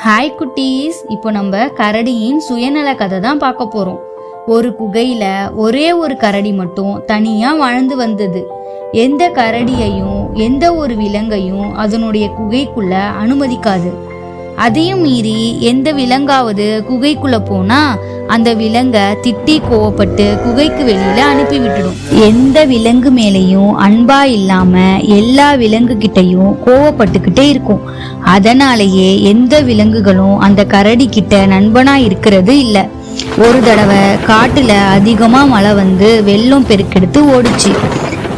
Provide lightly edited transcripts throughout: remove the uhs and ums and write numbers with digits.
Hi குட்டீஸ், இப்போ நம்ம கரடியின் சுயநல கதை தான் பார்க்க போறோம். ஒரு குகையில ஒரே ஒரு கரடி மட்டும் தனியா வாழ்ந்து வந்தது. எந்த கரடியையும் எந்த ஒரு விலங்கையும் அதனுடைய குகைக்குள்ள அனுமதிக்காது. அதையும் மீறி எந்த விலங்காவது குகைக்குள்ள போனா அந்த விலங்க திட்டி கோவப்பட்டு குகைக்கு வெளியில அனுப்பி விட்டுடும். எந்த விலங்கு மேலையும் அன்பா இல்லாம எல்லா விலங்கு கிட்டையும் கோவப்பட்டுக்கிட்டே இருக்கும். அதனாலேயே எந்த விலங்குகளும் அந்த கரடி கிட்ட நண்பனா இருக்கிறது இல்ல. ஒரு தடவை காட்டுல அதிகமா மழை வந்து வெள்ளம் பெருக்கெடுத்து ஓடுச்சு.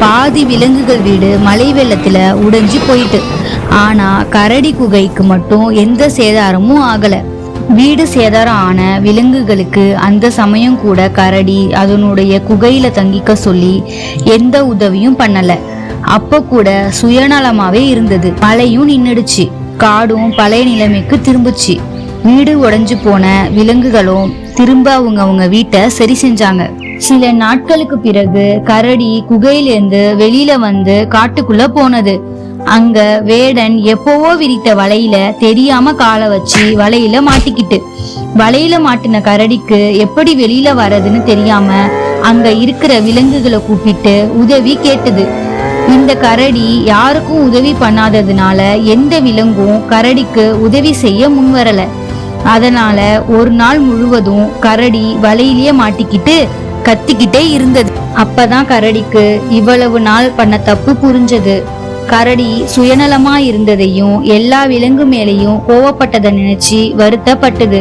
பாதி விலங்குகள் வீடு மழை வெள்ளத்துல உடைஞ்சு போயிட்டு. ஆனா கரடி குகைக்கு மட்டும் எந்த சேதாரமும் ஆகல. வீடு சேதாரம் ஆன விலங்குகளுக்கு அந்த சமயம் கூட கரடி அதனுடைய குகையில தங்கிக்க சொல்லி எந்த உதவியும் பண்ணல. அப்ப கூட சுயநலமாவே இருந்தது. மழையும் நின்னுடுச்சு, காடும் பழைய நிலைமைக்கு திரும்புச்சு. வீடு உடைஞ்சு போன விலங்குகளும் திரும்ப அவங்க வீட்டை சரி செஞ்சாங்க. சில நாட்களுக்கு பிறகு கரடி குகையிலேருந்து வெளியில வந்து காட்டுக்குள்ள போனது. அங்க வேடன் எப்பவோ விரித்த வலையில தெரியாம காலை வச்சு வலையில மாட்டிக்கிட்டு. வலையில மாட்டின கரடிக்கு எப்படி வெளியில வர்றதுன்னு தெரியாம அங்க இருக்கிற விலங்குகளை கூப்பிட்டு உதவி கேட்டது. இந்த கரடி யாருக்கும் உதவி பண்ணாததுனால எந்த விலங்கும் கரடிக்கு உதவி செய்ய முன்வரல. அதனால ஒரு நாள் முழுவதும் கரடி வலையிலேயே மாட்டிக்கிட்டு கத்திக்கிட்டே இருந்தது. அப்பதான் கரடிக்கு இவ்வளவு நாள் பண்ண தப்பு புரிஞ்சது. கரடி சுயநலமா இருந்ததையும் எல்லா விலங்கு மேலையும் கோவப்பட்டதை நினைச்சு வருத்தப்பட்டது.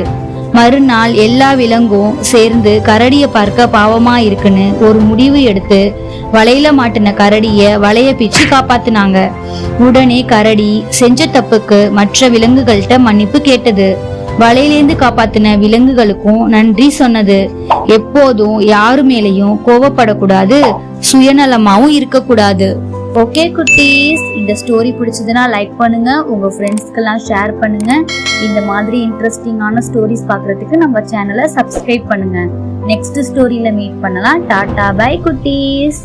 மறுநாள் எல்லா விலங்கும் சேர்ந்து கரடிய பார்க்க பாவமா இருக்குன்னு ஒரு முடிவு எடுத்து வலையில மாட்டின கரடிய வலைய பிச்சு காப்பாத்தினாங்க. உடனே கரடி செஞ்ச தப்புக்கு மற்ற விலங்குகள்கிட்ட மன்னிப்பு கேட்டது. வலையிலேந்து காப்பாத்தின விலங்குகளுக்கும் நன்றி சொன்னது. எப்போதும் யாரு மேலையும் கோவப்படக்கூடாது, சுயநலமாவும் இருக்கக்கூடாது. ஓகே குட்டீஸ், இந்த ஸ்டோரி பிடிச்சதுன்னா லைக் பண்ணுங்க, உங்க ஃப்ரெண்ட்ஸ்க்கெல்லாம் ஷேர் பண்ணுங்க. இந்த மாதிரி இன்ட்ரெஸ்டிங்கான ஸ்டோரிஸ் பார்க்கறதுக்கு நம்ம சேனலை சப்ஸ்கிரைப் பண்ணுங்க. நெக்ஸ்ட் ஸ்டோரியில மீட் பண்ணலாம். டாடா பை குட்டீஸ்.